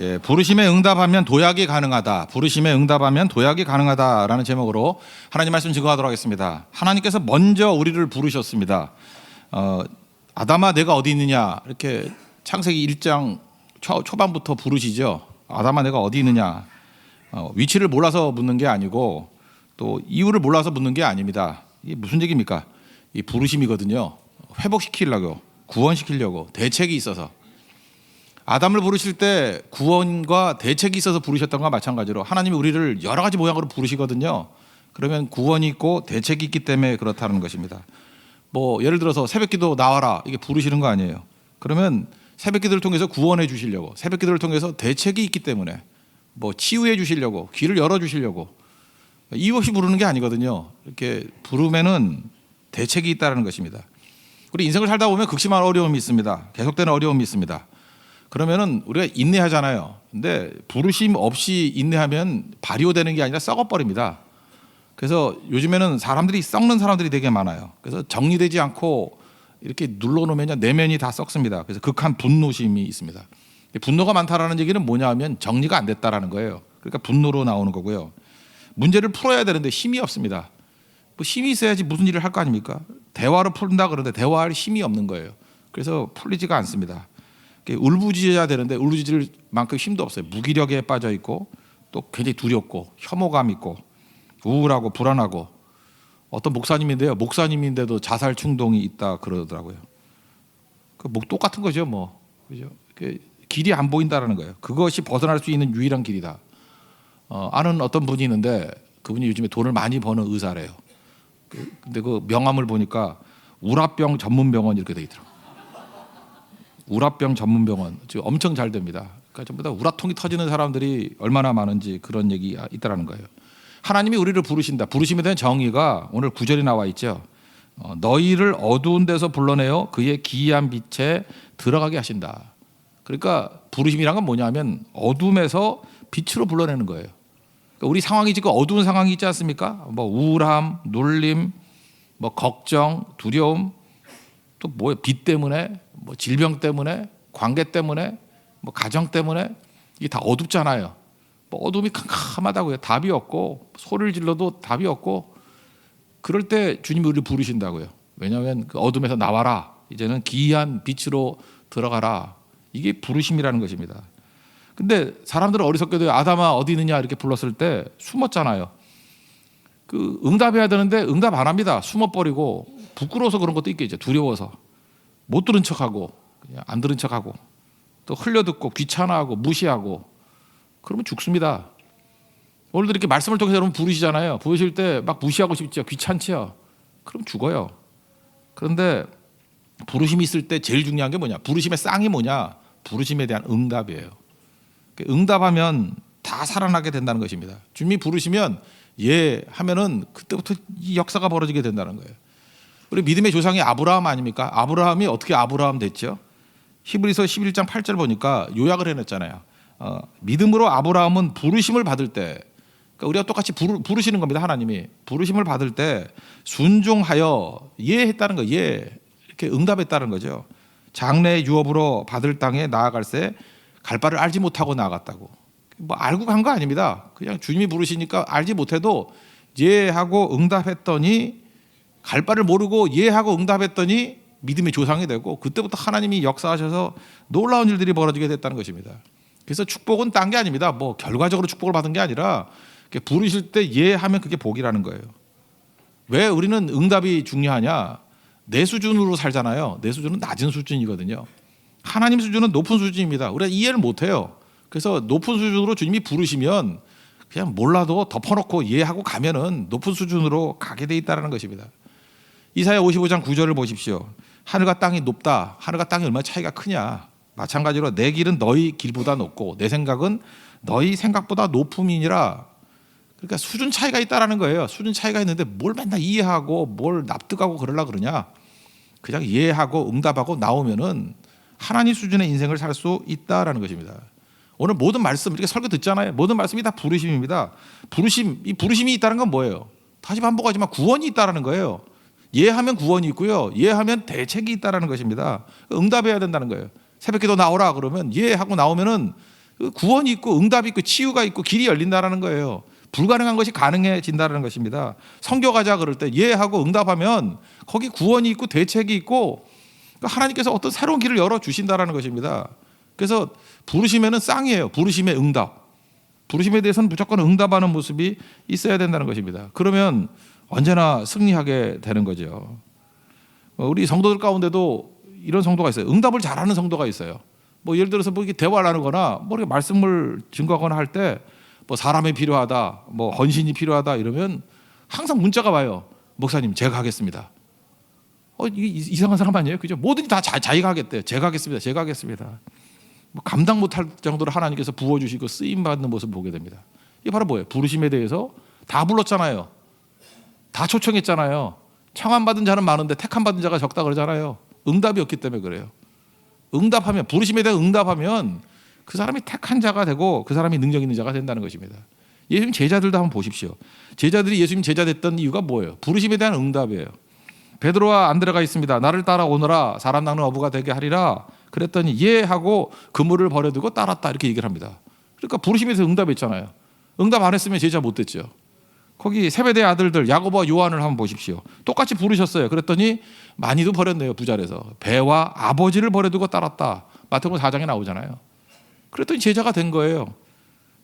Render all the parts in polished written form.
예, 부르심에 응답하면 도약이 가능하다. 부르심에 응답하면 도약이 가능하다라는 제목으로 하나님 말씀 증거하도록 하겠습니다. 하나님께서 먼저 우리를 부르셨습니다. 아담아 내가 어디 있느냐 이렇게 창세기 1장 초반부터 부르시죠. 아담아 내가 어디 있느냐. 위치를 몰라서 묻는 게 아니고 또 이유를 몰라서 묻는 게 아닙니다. 이게 무슨 얘기입니까? 이 부르심이거든요. 회복시키려고, 구원시키려고 대책이 있어서. 아담을 부르실 때 구원과 대책이 있어서 부르셨던 것과 마찬가지로 하나님이 우리를 여러 가지 모양으로 부르시거든요. 그러면 구원이 있고 대책이 있기 때문에 그렇다는 것입니다. 뭐 예를 들어서 새벽기도 나와라 이게 부르시는 거 아니에요. 그러면 새벽기도를 통해서 구원해 주시려고, 새벽기도를 통해서 대책이 있기 때문에 뭐 치유해 주시려고, 길을 열어 주시려고 이유 없이 부르는 게 아니거든요. 이렇게 부르면은 대책이 있다는 것입니다. 우리 인생을 살다 보면 극심한 어려움이 있습니다. 계속되는 어려움이 있습니다. 그러면은 우리가 인내하잖아요. 근데 부르심 없이 인내하면 발효되는 게 아니라 썩어버립니다. 그래서 요즘에는 사람들이 썩는 사람들이 되게 많아요. 그래서 정리되지 않고 이렇게 눌러놓으면 내면이 다 썩습니다. 그래서 극한 분노심이 있습니다. 분노가 많다라는 얘기는 뭐냐 하면 정리가 안 됐다라는 거예요. 그러니까 분노로 나오는 거고요. 문제를 풀어야 되는데 힘이 없습니다. 뭐 힘이 있어야지 무슨 일을 할 거 아닙니까? 대화로 푼다 그러는데 대화할 힘이 없는 거예요. 그래서 풀리지가 않습니다. 울부짖어야 되는데 울부짖을 만큼 힘도 없어요. 무기력에 빠져 있고 또 굉장히 두렵고 혐오감 있고 우울하고 불안하고 어떤 목사님인데도 자살 충동이 있다 그러더라고요. 똑같은 거죠, 뭐. 그죠? 길이 안 보인다라는 거예요. 그것이 벗어날 수 있는 유일한 길이다. 아는 어떤 분이 있는데 그분이 요즘에 돈을 많이 버는 의사래요. 근데 그 명함을 보니까 우라병 전문병원 이렇게 돼 있더라고요. 우라병 전문병원 지금 엄청 잘 됩니다. 그러니까 전부 다 우라통이 터지는 사람들이 얼마나 많은지 그런 얘기가 있다라는 거예요. 하나님이 우리를 부르신다. 부르심에 대한 정의가 오늘 9절에 나와 있죠. 너희를 어두운 데서 불러내어 그의 기이한 빛에 들어가게 하신다. 그러니까 부르심이란 건 뭐냐면 어둠에서 빛으로 불러내는 거예요. 그러니까 우리 상황이 지금 어두운 상황이 있지 않습니까? 뭐 우울함, 놀림, 뭐 걱정, 두려움, 또 뭐예요? 빚 때문에, 뭐 질병 때문에, 관계 때문에, 뭐 가정 때문에 이게 다 어둡잖아요. 뭐 어둠이 캄캄하다고요. 답이 없고 소리를 질러도 답이 없고 그럴 때 주님이 우리를 부르신다고요. 왜냐하면 그 어둠에서 나와라. 이제는 기이한 빛으로 들어가라. 이게 부르심이라는 것입니다. 근데 사람들은 어리석게도 아담아 어디 있느냐 이렇게 불렀을 때 숨었잖아요. 그 응답해야 되는데 응답 안 합니다. 숨어버리고 부끄러워서 그런 것도 있겠죠. 두려워서 못 들은 척하고 그냥 안 들은 척하고 또 흘려듣고 귀찮아하고 무시하고 그러면 죽습니다. 오늘도 이렇게 말씀을 통해서 여러분 부르시잖아요. 부르실 때 막 무시하고 싶죠. 귀찮지요. 그럼 죽어요. 그런데 부르심이 있을 때 제일 중요한 게 뭐냐? 부르심의 쌍이 뭐냐? 부르심에 대한 응답이에요. 응답하면 다 살아나게 된다는 것입니다. 주님이 부르시면 예 하면은 그때부터 이 역사가 벌어지게 된다는 거예요. 우리 믿음의 조상이 아브라함 아닙니까? 아브라함이 어떻게 아브라함 됐죠? 히브리서 11장 8절 보니까 요약을 해냈잖아요. 믿음으로 아브라함은 부르심을 받을 때, 그러니까 우리가 똑같이 부르시는 겁니다. 하나님이 부르심을 받을 때 순종하여 예했다는 거, 예 이렇게 응답했다는 거죠. 장래의 유업으로 받을 땅에 나아갈새 갈 바를 알지 못하고 나아갔다고. 뭐 알고 간 거 아닙니다. 그냥 주님이 부르시니까 알지 못해도 예하고 응답했더니 갈 바를 모르고 예하고 응답했더니 믿음의 조상이 되고 그때부터 하나님이 역사하셔서 놀라운 일들이 벌어지게 됐다는 것입니다. 그래서 축복은 딴 게 아닙니다. 뭐 결과적으로 축복을 받은 게 아니라 부르실 때 예하면 그게 복이라는 거예요. 왜 우리는 응답이 중요하냐? 내 수준으로 살잖아요. 내 수준은 낮은 수준이거든요. 하나님 수준은 높은 수준입니다. 우리가 이해를 못해요. 그래서 높은 수준으로 주님이 부르시면 그냥 몰라도 덮어놓고 이해하고 가면은 높은 수준으로 가게 돼 있다는 것입니다. 이사야 55장 9절을 보십시오. 하늘과 땅이 높다. 하늘과 땅이 얼마나 차이가 크냐. 마찬가지로 내 길은 너희 길보다 높고 내 생각은 너희 생각보다 높음이니라. 그러니까 수준 차이가 있다라는 거예요. 수준 차이가 있는데 뭘 맨날 이해하고 뭘 납득하고 그러려 그러냐. 그냥 이해하고 응답하고 나오면은 하나님 수준의 인생을 살 수 있다라는 것입니다. 오늘 모든 말씀 이렇게 설교 듣잖아요. 모든 말씀이 다 부르심입니다. 이 부르심이 있다는 건 뭐예요? 다시 반복하지만 구원이 있다라는 거예요. 예하면 구원이 있고요. 예하면 대책이 있다라는 것입니다. 응답해야 된다는 거예요. 새벽기도 나오라 그러면 예하고 나오면은 구원이 있고 응답이 있고 치유가 있고 길이 열린다라는 거예요. 불가능한 것이 가능해진다는 것입니다. 선교가자 그럴 때 예하고 응답하면 거기 구원이 있고 대책이 있고 하나님께서 어떤 새로운 길을 열어주신다라는 것입니다. 그래서 부르심에는 쌍이에요. 부르심의 응답. 부르심에 대해서는 무조건 응답하는 모습이 있어야 된다는 것입니다. 그러면 언제나 승리하게 되는 거죠. 우리 성도들 가운데도 이런 성도가 있어요. 응답을 잘하는 성도가 있어요. 뭐 예를 들어서 뭐 이렇게 대화를 하거나 뭐 이렇게 말씀을 증거하거나 할 때 뭐 사람이 필요하다, 뭐 헌신이 필요하다 이러면 항상 문자가 와요. 목사님 제가 하겠습니다. 이게 이상한 사람 아니에요? 그죠? 뭐든지 다 자기가 하겠대요. 제가 하겠습니다. 제가 하겠습니다. 뭐 감당 못할 정도로 하나님께서 부어주시고 쓰임받는 모습을 보게 됩니다. 이게 바로 뭐예요? 부르심에 대해서 다 불렀잖아요. 다 초청했잖아요. 청함받은 자는 많은데 택함받은 자가 적다 그러잖아요. 응답이 없기 때문에 그래요. 응답하면, 부르심에 대해 응답하면 그 사람이 택한 자가 되고 그 사람이 능력 있는 자가 된다는 것입니다. 예수님 제자들도 한번 보십시오. 제자들이 예수님 제자 됐던 이유가 뭐예요? 부르심에 대한 응답이에요. 베드로와 안드레가 있습니다. 나를 따라오너라, 사람 낚는 어부가 되게 하리라. 그랬더니 예 하고 그물을 버려두고 따랐다 이렇게 얘기를 합니다. 그러니까 부르심에 대해서 응답했잖아요. 응답 안 했으면 제자 못 됐죠. 거기 세베대의 아들들 야고보와 요한을 한번 보십시오. 똑같이 부르셨어요. 그랬더니 많이도 버렸네요. 부자에서 배와 아버지를 버려두고 따랐다. 마태복음 4장에 나오잖아요. 그랬더니 제자가 된 거예요.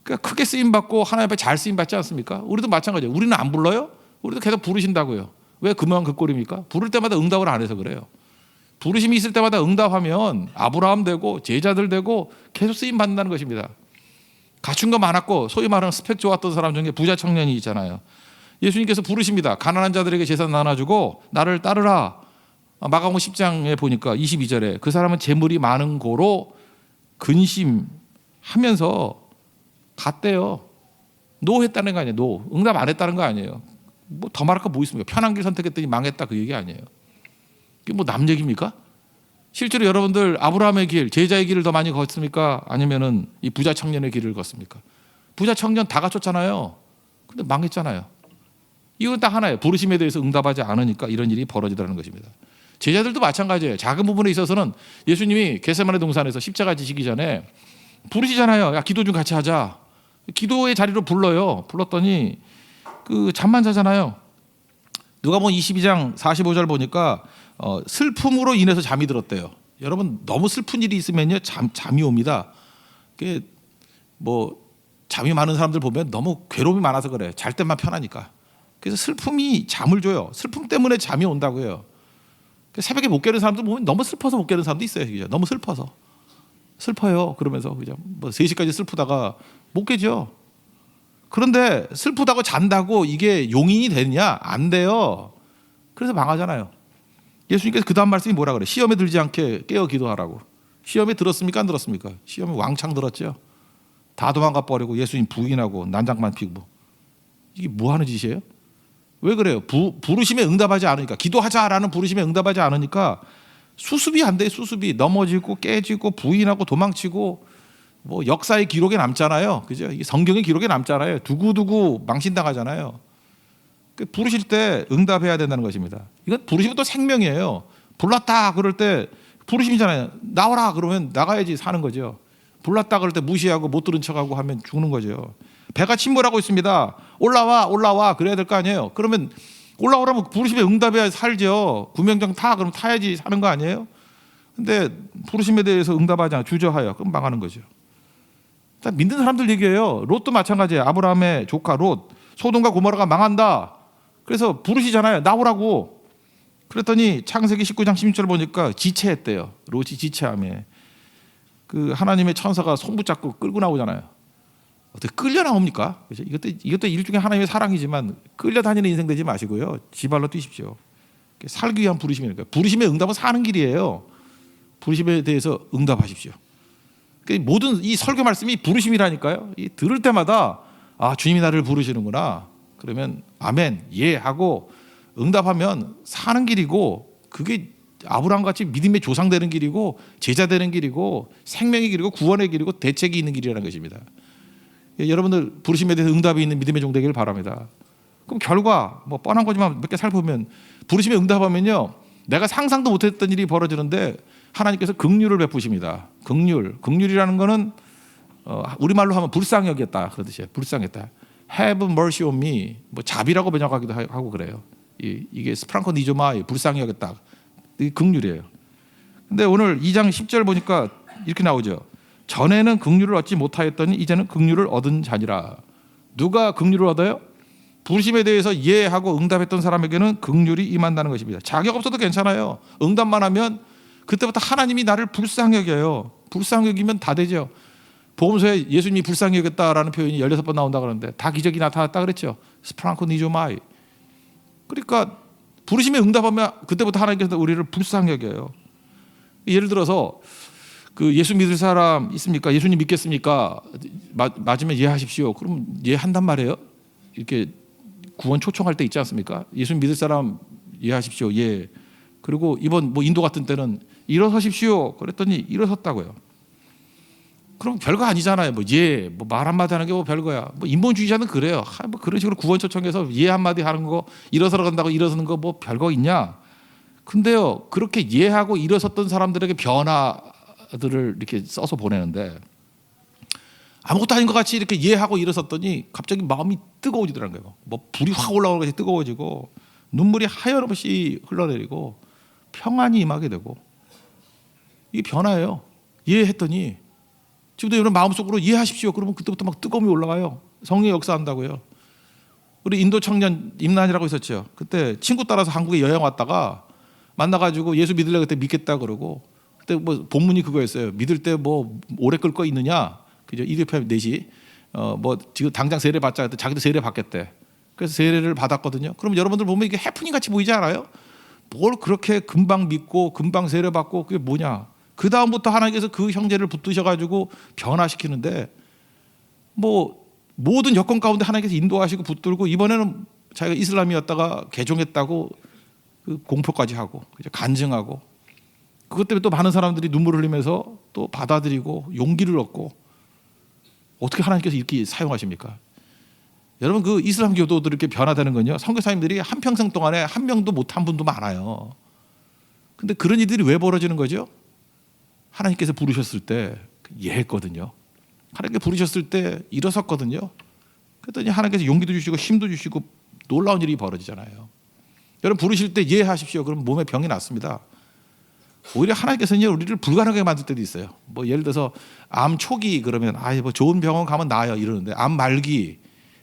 그러니까 크게 쓰임받고 하나님 앞에 잘 쓰임받지 않습니까? 우리도 마찬가지예요. 우리는 안 불러요? 우리도 계속 부르신다고요. 왜 그만 그 꼴입니까? 부를 때마다 응답을 안 해서 그래요. 부르심이 있을 때마다 응답하면 아브라함 되고 제자들 되고 계속 쓰임받는다는 것입니다. 갖춘 거 많았고 소위 말하는 스펙 좋았던 사람 중에 부자 청년이 있잖아요. 예수님께서 부르십니다. 가난한 자들에게 재산 나눠주고 나를 따르라. 마가복음 10장에 보니까 22절에 그 사람은 재물이 많은 고로 근심하면서 갔대요. 노 했다는 거 아니에요. 노. 응답 안 했다는 거 아니에요. 뭐 더 말할 거 뭐 있습니까? 편한 길 선택했더니 망했다 그 얘기 아니에요. 이게 뭐 남 얘기입니까? 실제로 여러분들 아브라함의 길, 제자의 길을 더 많이 걷습니까? 아니면은 이 부자 청년의 길을 걷습니까? 부자 청년 다 갖췄잖아요. 근데 망했잖아요. 이건 딱 하나예요. 부르심에 대해서 응답하지 않으니까 이런 일이 벌어지더라는 것입니다. 제자들도 마찬가지예요. 작은 부분에 있어서는 예수님이 겟세마네 동산에서 십자가 지시기 전에 부르시잖아요. 야, 기도 좀 같이 하자. 기도의 자리로 불러요. 불렀더니 그 잠만 자잖아요. 누가복음 22장 45절 보니까 슬픔으로 인해서 잠이 들었대요. 여러분 너무 슬픈 일이 있으면요 잠이 옵니다. 그게 뭐 잠이 많은 사람들 보면 너무 괴로움이 많아서 그래. 잘 때만 편하니까. 그래서 슬픔이 잠을 줘요. 슬픔 때문에 잠이 온다고요. 새벽에 못 깨는 사람들 보면 너무 슬퍼서 못 깨는 사람도 있어요. 그죠? 너무 슬퍼서 슬퍼요. 그러면서 그죠? 뭐 3시까지 슬프다가 못 깨죠. 그런데 슬프다고 잔다고 이게 용인이 되느냐? 안 돼요. 그래서 망하잖아요. 예수님께서 그 다음 말씀이 뭐라 그래? 시험에 들지 않게 깨어 기도하라고. 시험에 들었습니까? 안 들었습니까? 시험에 왕창 들었죠. 다 도망가 버리고 예수님 부인하고 난장만 피고. 이게 뭐 하는 짓이에요? 왜 그래요? 부르심에 응답하지 않으니까, 기도하자라는 부르심에 응답하지 않으니까 수습이 안 돼요. 수습이 넘어지고 깨지고 부인하고 도망치고 뭐 역사의 기록에 남잖아요. 그죠? 성경의 기록에 남잖아요. 두고두고 망신당하잖아요. 부르실 때 응답해야 된다는 것입니다. 이건 부르시면 또 생명이에요. 불렀다 그럴 때 부르심이잖아요. 나와라 그러면 나가야지 사는 거죠. 불렀다 그럴 때 무시하고 못 들은 척하고 하면 죽는 거죠. 배가 침몰하고 있습니다. 올라와 그래야 될 거 아니에요. 그러면 올라오라면 부르심에 응답해야 살죠. 구명정 타 그럼 타야지 사는 거 아니에요. 근데 부르심에 대해서 응답하지 않아 주저하여 그럼 망하는 거죠. 믿는 사람들 얘기해요. 롯도 마찬가지예요. 아브라함의 조카 롯, 소돔과 고모라가 망한다. 그래서 부르시잖아요. 나오라고. 그랬더니 창세기 19장 16절 보니까 지체했대요. 롯이 지체함에 그 하나님의 천사가 손 붙잡고 끌고 나오잖아요. 어떻게 끌려 나옵니까? 그렇죠? 이것도 일 중에 하나님의 사랑이지만 끌려다니는 인생 되지 마시고요. 지발로 뛰십시오. 살기 위한 부르심이니까. 부르심의 응답은 사는 길이에요. 부르심에 대해서 응답하십시오. 모든 이 설교 말씀이 부르심이라니까요. 이 들을 때마다 아 주님이 나를 부르시는구나. 그러면 아멘 예 하고 응답하면 사는 길이고 그게 아브라함 같이 믿음의 조상 되는 길이고 제자 되는 길이고 생명의 길이고 구원의 길이고 대책이 있는 길이라는 것입니다. 여러분들 부르심에 대해서 응답이 있는 믿음의 종 되기를 바랍니다. 그럼 결과 뭐 뻔한 거지만 몇 개 살펴보면 부르심에 응답하면요 내가 상상도 못했던 일이 벌어지는데 하나님께서 긍휼을 베푸십니다. 긍휼이라는 거는 우리말로 하면 불쌍히 여겼다 그런 뜻이에요. 불쌍했다. Have mercy on me. 뭐 자비라고 번역하기도 하고 그래요. 이게 스프랑코 니조마이 불쌍히 여겼다. 이게 긍휼이에요. 근데 오늘 2장 10절 보니까 이렇게 나오죠. 전에는 긍휼을 얻지 못하였더니 이제는 긍휼을 얻은 자니라. 누가 긍휼을 얻어요? 부르심에 대해서 이해하고 응답했던 사람에게는 긍휼이 임한다는 것입니다. 자격 없어도 괜찮아요. 응답만 하면 그때부터 하나님이 나를 불쌍히 여겨요. 불쌍히 여기면 다 되죠. 복음서에 예수님이 불쌍히 여겼다라는 표현이 16번 나온다 그러는데 다 기적이 나타났다 그랬죠. 스프랑코 니조마이. 그러니까 부르심에 응답하면 그때부터 하나님께서 우리를 불쌍히 여겨요. 예를 들어서 그 예수 믿을 사람 있습니까? 예수님 믿겠습니까? 맞으면 이해하십시오. 그럼 이해한단 말이에요. 이렇게 구원 초청할 때 있지 않습니까? 예수 믿을 사람 이해하십시오. 예. 그리고 이번 뭐 인도 같은 때는 일어서십시오. 그랬더니 일어섰다고요. 그럼 별거 아니잖아요. 뭐 예, 뭐 말 한마디 하는 게 뭐 별거야. 뭐 인본주의자는 그래요. 뭐 그런 식으로 구원 초청해서 예 한마디 하는 거, 일어서러 간다고 일어서는 거 뭐 별거 있냐? 근데요, 그렇게 예하고 일어섰던 사람들에게 변화들을 이렇게 써서 보내는데 아무것도 아닌 것 같이 이렇게 예하고 일어섰더니 갑자기 마음이 뜨거워지더라는 거예요. 뭐 불이 확 올라오는 것이 뜨거워지고 눈물이 하염없이 흘러내리고 평안이 임하게 되고 이게 변화예요. 이해했더니 지금도 여러분 마음속으로 이해하십시오. 그러면 그때부터 막 뜨거움이 올라가요. 성령이 역사한다고요. 우리 인도 청년 임란이라고 있었죠. 그때 친구 따라서 한국에 여행 왔다가 만나가지고 예수 믿으려고 그때 믿겠다 그러고 그때 뭐 본문이 그거였어요. 믿을 때 뭐 오래 끌 거 있느냐? 그죠? 이대표 넷이 뭐 지금 당장 세례 받자 했더니 자기도 세례 받겠대. 그래서 세례를 받았거든요. 그럼 여러분들 보면 이게 해프닝 같이 보이지 않아요? 뭘 그렇게 금방 믿고 금방 세례 받고 그게 뭐냐? 그 다음부터 하나님께서 그 형제를 붙드셔가지고 변화시키는데 뭐 모든 여건 가운데 하나님께서 인도하시고 붙들고 이번에는 자기가 이슬람이었다가 개종했다고 그 공표까지 하고 간증하고 그것 때문에 또 많은 사람들이 눈물을 흘리면서 또 받아들이고 용기를 얻고 어떻게 하나님께서 이렇게 사용하십니까? 여러분 그 이슬람 교도들 이렇게 변화되는 건요. 선교사님들이 한평생 동안에 한 명도 못한 분도 많아요. 근데 그런 일들이 왜 벌어지는 거죠? 하나님께서 부르셨을 때 예했거든요. 하나님께 부르셨을 때 일어섰거든요. 그랬더니 하나님께서 용기도 주시고 힘도 주시고 놀라운 일이 벌어지잖아요. 여러분 부르실 때 예하십시오. 그럼 몸에 병이 낫습니다. 오히려 하나님께서는 우리를 불가능하게 만들 때도 있어요. 뭐 예를 들어서 암 초기 그러면 뭐 좋은 병원 가면 나아요 이러는데 암 말기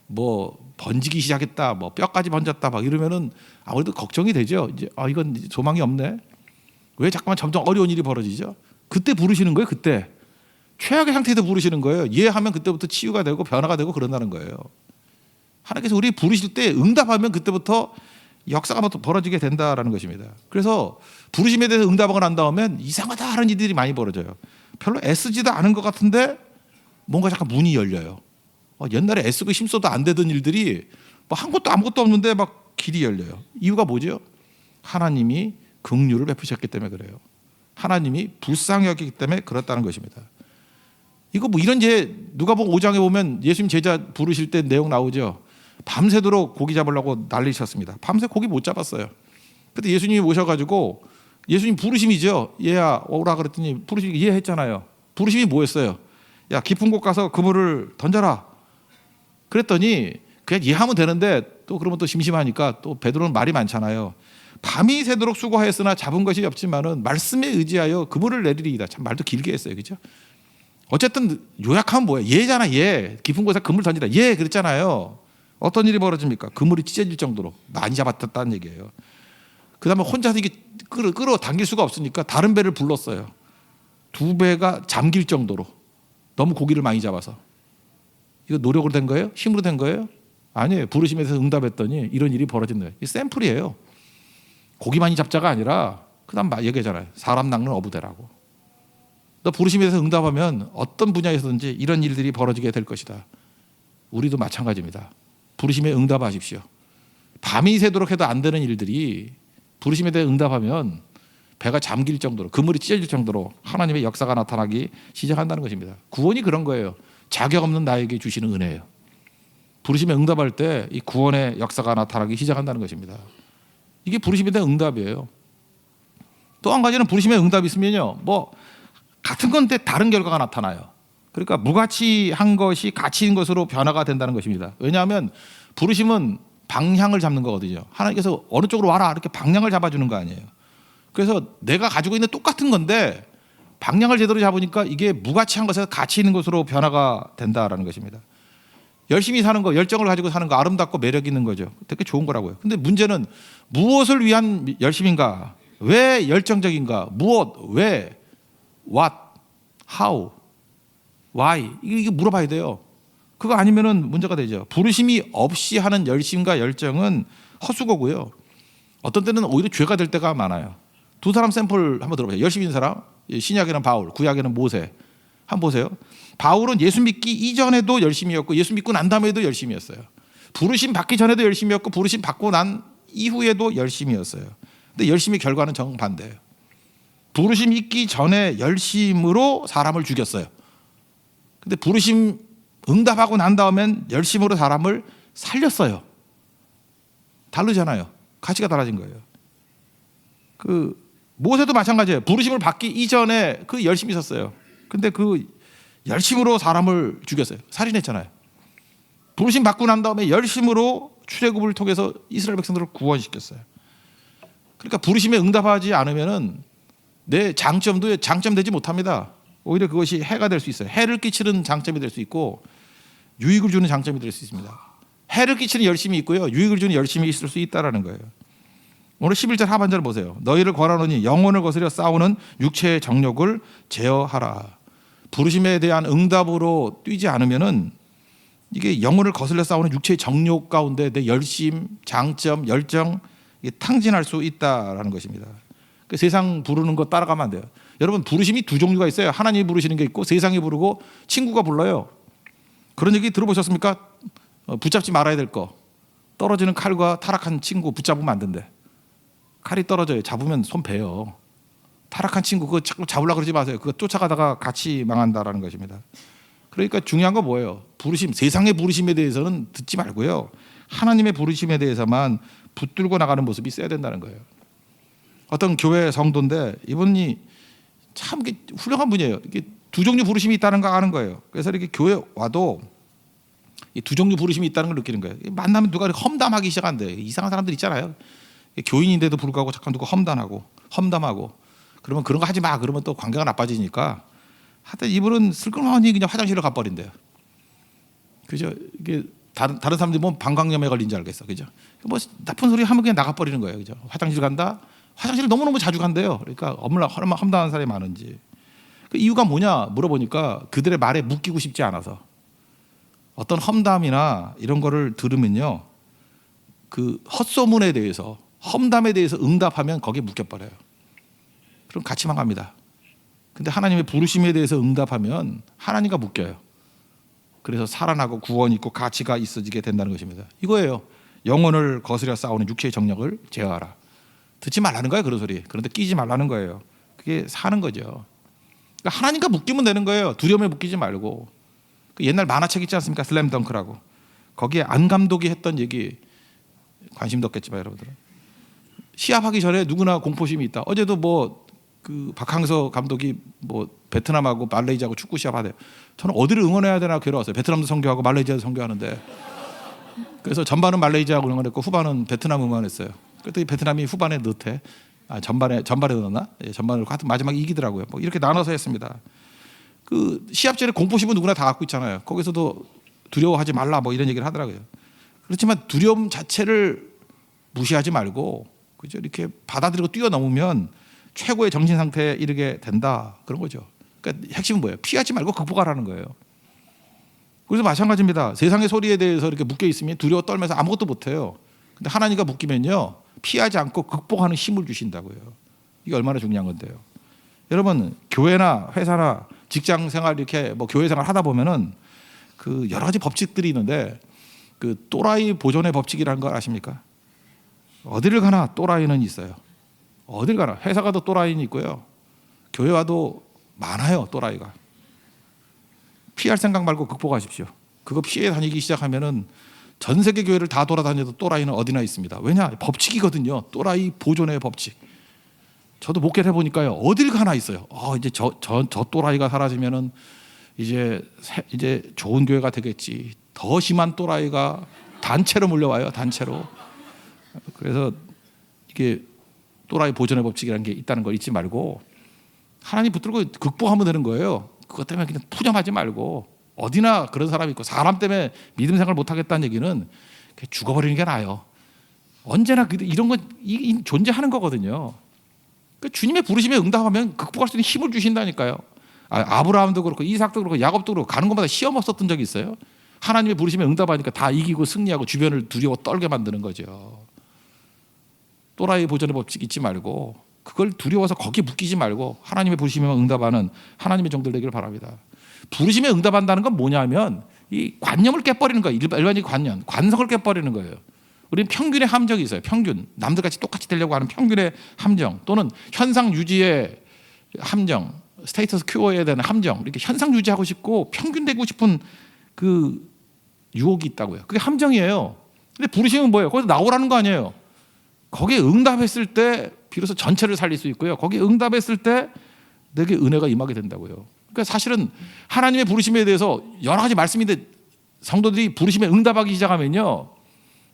뭐 번지기 시작했다 뭐 뼈까지 번졌다 막 이러면은 아무래도 걱정이 되죠. 이제 이건 소망이 없네. 왜 자꾸만 점점 어려운 일이 벌어지죠? 그때 부르시는 거예요. 그때 최악의 상태에서 부르시는 거예요. 예하면 그때부터 치유가 되고 변화가 되고 그런다는 거예요. 하나님께서 우리 부르실 때 응답하면 그때부터 역사가 벌어지게 된다라는 것입니다. 그래서 부르심에 대해서 응답하고 난 다음엔 이상하다 하는 일들이 많이 벌어져요. 별로 애쓰지도 않은 것 같은데 뭔가 잠깐 문이 열려요. 옛날에 애쓰고 힘써도 안 되던 일들이 뭐 한 것도 아무것도 없는데 막 길이 열려요. 이유가 뭐죠? 하나님이 긍휼을 베푸셨기 때문에 그래요. 하나님이 불쌍히 여기기 때문에 그렇다는 것입니다. 이거 뭐 이런 누가복음 5장에 보면 예수님 제자 부르실 때 내용 나오죠. 밤새도록 고기 잡으려고 난리쳤습니다. 밤새 고기 못 잡았어요. 그때 예수님이 오셔가지고 예수님 부르심이죠. 얘야 오라 그랬더니 부르심이 이해했잖아요. 부르심이 뭐였어요? 야 깊은 곳 가서 그물을 던져라. 그랬더니 그냥 이해하면 되는데 또 그러면 또 심심하니까 또 베드로는 말이 많잖아요. 밤이 새도록 수고하였으나 잡은 것이 없지만은 말씀에 의지하여 그물을 내리리이다. 참 말도 길게 했어요. 그렇죠? 어쨌든 요약하면 뭐예요? 예잖아. 예. 깊은 곳에 그물 던지라. 예 그랬잖아요. 어떤 일이 벌어집니까? 그물이 찢어질 정도로 많이 잡았다는 얘기예요. 그 다음에 혼자서 이게 끌어당길 수가 없으니까 다른 배를 불렀어요. 두 배가 잠길 정도로 너무 고기를 많이 잡아서. 이거 노력으로 된 거예요? 힘으로 된 거예요? 아니에요. 부르심에서 응답했더니 이런 일이 벌어진 거예요. 이 샘플이에요. 고기 많이 잡자가 아니라 그 다음 얘기하잖아요. 사람 낚는 어부대라고. 너 부르심에서 응답하면 어떤 분야에서든지 이런 일들이 벌어지게 될 것이다. 우리도 마찬가지입니다. 부르심에 응답하십시오. 밤이 새도록 해도 안 되는 일들이 부르심에 대해 응답하면 배가 잠길 정도로 그물이 찢어질 정도로 하나님의 역사가 나타나기 시작한다는 것입니다. 구원이 그런 거예요. 자격 없는 나에게 주시는 은혜예요. 부르심에 응답할 때 이 구원의 역사가 나타나기 시작한다는 것입니다. 이게 부르심에 대한 응답이에요. 또 한 가지는 부르심에 응답이 있으면요, 뭐 같은 건데 다른 결과가 나타나요. 그러니까 무가치한 것이 가치 있는 것으로 변화가 된다는 것입니다. 왜냐하면 부르심은 방향을 잡는 거거든요. 하나님께서 어느 쪽으로 와라 이렇게 방향을 잡아주는 거 아니에요. 그래서 내가 가지고 있는 똑같은 건데 방향을 제대로 잡으니까 이게 무가치한 것에서 가치 있는 것으로 변화가 된다라는 것입니다. 열심히 사는 거, 열정을 가지고 사는 거 아름답고 매력 있는 거죠. 되게 좋은 거라고요. 근데 문제는 무엇을 위한 열심인가? 왜 열정적인가? 무엇? 왜? What? How? Why? 이게 물어봐야 돼요. 그거 아니면은 문제가 되죠. 부르심이 없이 하는 열심과 열정은 헛수고고요. 어떤 때는 오히려 죄가 될 때가 많아요. 두 사람 샘플 한번 들어보세요. 열심히 있는 사람, 신약에는 바울, 구약에는 모세. 한번 보세요. 바울은 예수 믿기 이전에도 열심이었고 예수 믿고 난 다음에도 열심이었어요. 부르심 받기 전에도 열심이었고 부르심 받고 난 이후에도 열심이었어요. 근데 열심의 결과는 정반대예요. 부르심 있기 전에 열심으로 사람을 죽였어요. 근데 부르심 응답하고 난 다음엔 열심으로 사람을 살렸어요. 다르잖아요. 가치가 달라진 거예요. 그 모세도 마찬가지예요. 부르심을 받기 이전에 그 열심이 있었어요. 근데 그 열심으로 사람을 죽였어요. 살인했잖아요. 부르심 받고 난 다음에 열심으로 출애굽을 통해서 이스라엘 백성들을 구원시켰어요. 그러니까 부르심에 응답하지 않으면은 내 장점도 장점되지 못합니다. 오히려 그것이 해가 될 수 있어요. 해를 끼치는 장점이 될 수 있고 유익을 주는 장점이 될 수 있습니다. 해를 끼치는 열심이 있고요. 유익을 주는 열심이 있을 수 있다는 거예요. 오늘 11절 하반절을 보세요. 너희를 권하노니 영혼을 거스려 싸우는 육체의 정욕을 제어하라. 부르심에 대한 응답으로 뛰지 않으면은 이게 영혼을 거슬려 싸우는 육체의 정욕 가운데 내 열심, 장점, 열정 이게 탕진할 수 있다라는 것입니다. 그 세상 부르는 거 따라가면 안 돼요. 여러분 부르심이 두 종류가 있어요. 하나님이 부르시는 게 있고 세상이 부르고 친구가 불러요. 그런 얘기 들어보셨습니까? 붙잡지 말아야 될 거. 떨어지는 칼과 타락한 친구 붙잡으면 안 된대. 칼이 떨어져요. 잡으면 손 베요. 타락한 친구 그거 자꾸 잡으려고 그러지 마세요. 그거 쫓아가다가 같이 망한다라는 것입니다. 그러니까 중요한 거 뭐예요? 부르심, 세상의 부르심에 대해서는 듣지 말고요. 하나님의 부르심에 대해서만 붙들고 나가는 모습이 있어야 된다는 거예요. 어떤 교회 성도인데 이분이 참 훌륭한 분이에요. 이게 두 종류 부르심이 있다는 거 아는 거예요. 그래서 이렇게 교회 와도 이 두 종류 부르심이 있다는 걸 느끼는 거예요. 만나면 누가 험담하기 시작한대. 이상한 사람들 있잖아요. 교인인데도 불구하고 잠깐 누가 험담하고 그러면 그런 거 하지 마. 그러면 또 관계가 나빠지니까 하여튼 이분은 슬그머니 그냥 화장실을 가버린대요. 그죠? 이게 다른 사람들이 뭐 방광염에 걸린 줄 알겠어. 그죠? 뭐 나쁜 소리 하면 그냥 나가버리는 거예요. 그죠? 화장실 간다? 화장실을 너무너무 자주 간대요. 그러니까 얼마나 험담하는 사람이 많은지. 그 이유가 뭐냐 물어보니까 그들의 말에 묶이고 싶지 않아서. 어떤 험담이나 이런 거를 들으면요. 그 헛소문에 대해서 험담에 대해서 응답하면 거기에 묶여버려요. 그럼 같이만 갑니다. 근데 하나님의 부르심에 대해서 응답하면 하나님과 묶여요. 그래서 살아나고 구원이 있고 가치가 있어지게 된다는 것입니다. 이거예요. 영혼을 거스려 싸우는 육체의 정력을 제어하라. 듣지 말라는 거예요. 그런 소리. 그런데 끼지 말라는 거예요. 그게 사는 거죠. 그러니까 하나님과 묶이면 되는 거예요. 두려움에 묶이지 말고. 그 옛날 만화책 있지 않습니까? 슬램덩크라고. 거기에 안 감독이 했던 얘기 관심도 없겠지만 여러분들은 시합하기 전에 누구나 공포심이 있다. 어제도 뭐 그 박항서 감독이 뭐 베트남하고 말레이시아하고 축구 시합하대요. 저는 어디를 응원해야 되나 괴로웠어요. 베트남도 선교하고 말레이시아도 선교하는데 그래서 전반은 말레이시아하고 응원했고 후반은 베트남 응원했어요. 그랬더니 베트남이 후반에 넣대. 전반에 넣었나? 예, 전반을 하여튼 마지막에 이기더라고요. 뭐 이렇게 나눠서 했습니다. 그 시합 전에 공포심은 누구나 다 갖고 있잖아요. 거기서도 두려워하지 말라 뭐 이런 얘기를 하더라고요. 그렇지만 두려움 자체를 무시하지 말고 그죠? 이렇게 받아들이고 뛰어넘으면 최고의 정신 상태에 이르게 된다 그런 거죠. 그러니까 핵심은 뭐예요? 피하지 말고 극복하라는 거예요. 그래서 마찬가지입니다. 세상의 소리에 대해서 이렇게 묶여 있으면 두려워 떨면서 아무것도 못해요. 근데 하나님과 묶이면요 피하지 않고 극복하는 힘을 주신다고요. 이게 얼마나 중요한 건데요. 여러분 교회나 회사나 직장 생활 이렇게 뭐 교회 생활 하다 보면은 그 여러 가지 법칙들이 있는데 그 또라이 보존의 법칙이라는 걸 아십니까? 어디를 가나 또라이는 있어요. 어딜 가나 회사 가도 또라이는 있고요. 교회 와도 많아요. 또라이가. 피할 생각 말고 극복하십시오. 그거 피해 다니기 시작하면은 전 세계 교회를 다 돌아다녀도 또라이는 어디나 있습니다. 왜냐? 법칙이거든요. 또라이 보존의 법칙. 저도 목회를 해보니까요. 어딜 가나 있어요. 이제 저 또라이가 사라지면은 이제 좋은 교회가 되겠지. 더 심한 또라이가 단체로 몰려와요. 단체로. 그래서 이게 또라이 보존의 법칙이라는 게 있다는 걸 잊지 말고 하나님 붙들고 극복하면 되는 거예요. 그것 때문에 그냥 푸념하지 말고 어디나 그런 사람이 있고 사람 때문에 믿음 생활 못하겠다는 얘기는 죽어버리는 게 나아요. 언제나 이런 건 존재하는 거거든요. 그러니까 주님의 부르심에 응답하면 극복할 수 있는 힘을 주신다니까요. 아브라함도 그렇고 이삭도 그렇고 야곱도 그렇고 가는 곳마다 시험 없었던 적이 있어요. 하나님의 부르심에 응답하니까 다 이기고 승리하고 주변을 두려워 떨게 만드는 거죠. 또라이 보존의 법칙 잊지 말고 그걸 두려워서 거기에 묶이지 말고 하나님의 부르심에 응답하는 하나님의 종들 되기를 바랍니다. 부르심에 응답한다는 건 뭐냐면 이 관념을 깨버리는 거예요. 일반적인 관념, 관성을 깨버리는 거예요. 우리는 평균의 함정이 있어요. 평균, 남들같이 똑같이 되려고 하는 평균의 함정 또는 현상 유지의 함정, 스테이터스 큐어에 대한 함정, 이렇게 현상 유지하고 싶고 평균 되고 싶은 그 유혹이 있다고요. 그게 함정이에요. 근데 부르심은 뭐예요? 거기서 나오라는 거 아니에요. 거기에 응답했을 때 비로소 전체를 살릴 수 있고요. 거기에 응답했을 때 내게 은혜가 임하게 된다고요. 그러니까 사실은 하나님의 부르심에 대해서 여러 가지 말씀인데 성도들이 부르심에 응답하기 시작하면요.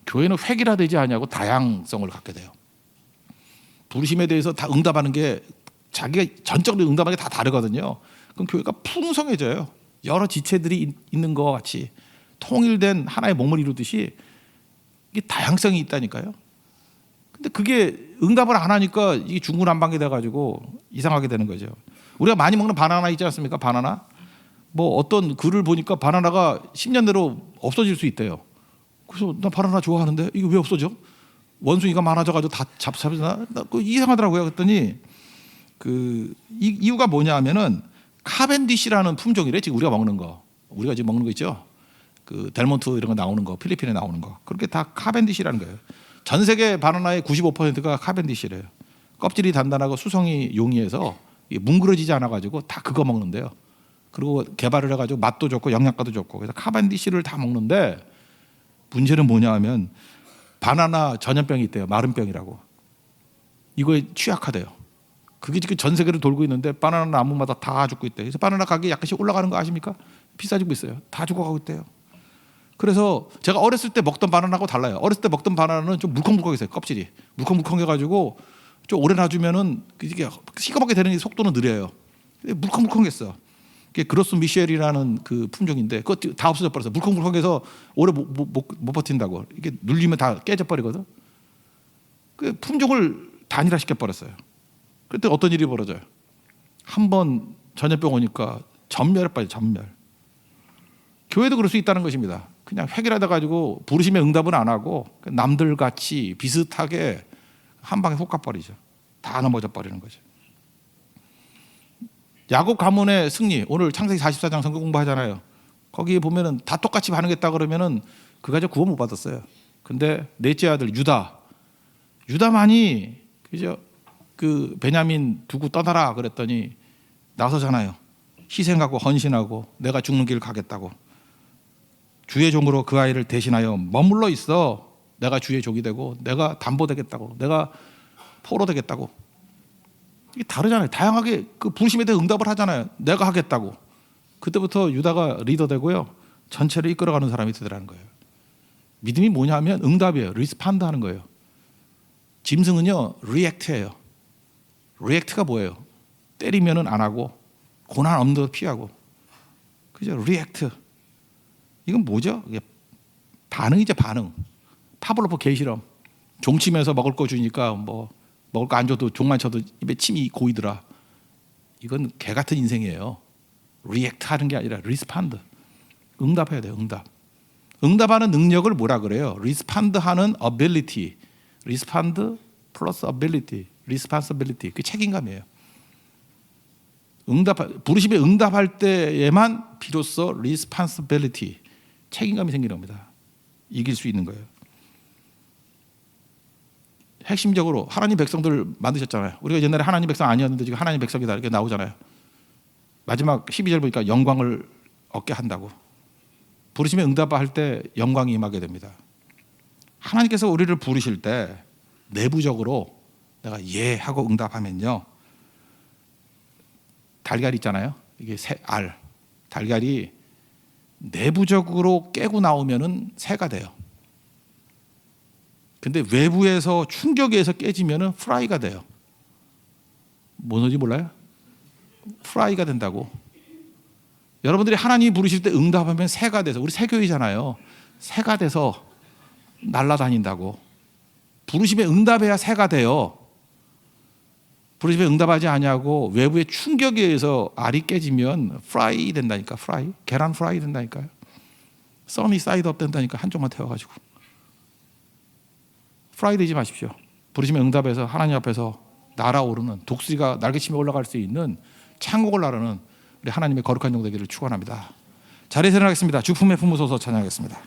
교회는 획일화되지 않냐고 다양성을 갖게 돼요. 부르심에 대해서 다 응답하는 게 자기가 전적으로 응답하는 게 다 다르거든요. 그럼 교회가 풍성해져요. 여러 지체들이 있는 것 같이 통일된 하나의 몸을 이루듯이 이게 다양성이 있다니까요. 근데 그게 응답을 안 하니까 이게 중구난방이 돼가지고 이상하게 되는 거죠. 우리가 많이 먹는 바나나 있지 않습니까? 바나나. 뭐 어떤 글을 보니까 바나나가 10년 내로 없어질 수 있대요. 그래서 나 바나나 좋아하는데 이게 왜 없어져? 원숭이가 많아져가지고 다 잡히나? 이상하더라고요. 그랬더니 그 이유가 뭐냐하면은 카벤디시라는 품종이래. 지금 우리가 먹는 거, 우리가 지금 먹는 거 있죠. 그 델몬트 이런 거 나오는 거, 필리핀에 나오는 거, 그렇게 다 카벤디시라는 거예요. 전 세계 바나나의 95%가 카벤디시래요. 껍질이 단단하고 수성이 용이해서 뭉그러지지 않아가지고 다 그거 먹는데요. 그리고 개발을 해가지고 맛도 좋고 영양가도 좋고 그래서 카벤디시를 다 먹는데 문제는 뭐냐하면 바나나 전염병이 있대요. 마른병이라고. 이거에 취약하대요. 그게 지금 전 세계를 돌고 있는데 바나나 나무마다 다 죽고 있대요. 그래서 바나나 가격이 약간씩 올라가는 거 아십니까? 비싸지고 있어요. 다 죽어가고 있대요. 그래서 제가 어렸을 때 먹던 바나나하고 달라요. 어렸을 때 먹던 바나나는 좀 물컹물컹했어요. 껍질이 물컹물컹해가지고 좀 오래 놔두면은 이게 시커멓게 되는 속도는 느려요. 물컹물컹했어. 그게 그로스 미셸이라는 그 품종인데 그거 다 없어져 버렸어. 물컹물컹해서 오래 못 버틴다고. 이게 눌리면 다 깨져 버리거든. 그 품종을 단일화 시켜 버렸어요. 그때 어떤 일이 벌어져요? 한번 전염병 오니까 전멸에 빠져. 전멸. 교회도 그럴 수 있다는 것입니다. 그냥 획일하다 가지고 부르심에 응답은 안 하고 남들 같이 비슷하게 한 방에 훅 가버리죠. 다 넘어져 버리는 거죠. 야곱 가문의 승리, 오늘 창세기 44장 성경 공부하잖아요. 거기에 보면은 다 똑같이 반응했다 그러면은 그 가족 구원 못 받았어요. 근데 넷째 아들 유다만이 그죠? 그 베냐민 두고 떠나라 그랬더니 나서잖아요. 희생하고 헌신하고 내가 죽는 길 가겠다고. 주의 종으로 그 아이를 대신하여 머물러 있어. 내가 주의 종이 되고 내가 담보 되겠다고. 내가 포로 되겠다고. 이게 다르잖아요. 다양하게 그 부르심에 대해 응답을 하잖아요. 내가 하겠다고. 그때부터 유다가 리더 되고요. 전체를 이끌어가는 사람이 되더라는 거예요. 믿음이 뭐냐면 응답이에요. 리스판드 하는 거예요. 짐승은요. 리액트예요. 리액트가 뭐예요? 때리면은 안 하고 고난 없는 데 피하고. 그죠? 리액트. 이건 뭐죠? 이게 반응이죠. 반응. 파블로프 개실험. 종 치면서 먹을 거 주니까 뭐 먹을 거 안 줘도 종만 쳐도 입에 침이 고이더라. 이건 개 같은 인생이에요. 리액트 하는 게 아니라 리스판드. 응답해야 돼요. 응답. 응답하는 능력을 뭐라 그래요? 리스판드 하는 ability. 리스판드 플러스 ability. 리스판시빌리티. 그 책임감이에요. 부르심에 응답할 때에만 비로소 리스판시빌리티. 책임감이 생기는 겁니다. 이길 수 있는 거예요. 핵심적으로 하나님 백성들 만드셨잖아요. 우리가 옛날에 하나님 백성 아니었는데 지금 하나님 백성이다 이렇게 나오잖아요. 마지막 12절 보니까 영광을 얻게 한다고. 부르심에 응답할 때 영광이 임하게 됩니다. 하나님께서 우리를 부르실 때 내부적으로 내가 예 하고 응답하면요. 달걀 있잖아요. 이게 새 알. 달걀이 내부적으로 깨고 나오면은 새가 돼요. 근데 외부에서 충격에 의해서 깨지면은 프라이가 돼요. 뭔 소리인지 몰라요? 프라이가 된다고. 여러분들이 하나님이 부르실 때 응답하면 새가 돼서, 우리 새교이잖아요. 새가 돼서 날아다닌다고. 부르심에 응답해야 새가 돼요. 부르심에 응답하지 않냐고 외부의 충격에 의해서 알이 깨지면 프라이 된다니까. 프라이, 계란 프라이 된다니까요. 써니 사이드업 된다니까. 한쪽만 태워가지고. 프라이 되지 마십시오. 부르심에 응답해서 하나님 앞에서 날아오르는, 독수리가 날개치며 올라갈 수 있는 창곡을 나르는 우리 하나님의 거룩한 종 되기를 축원합니다. 자리에서 일어나겠습니다. 주품에 품으소서 찬양하겠습니다.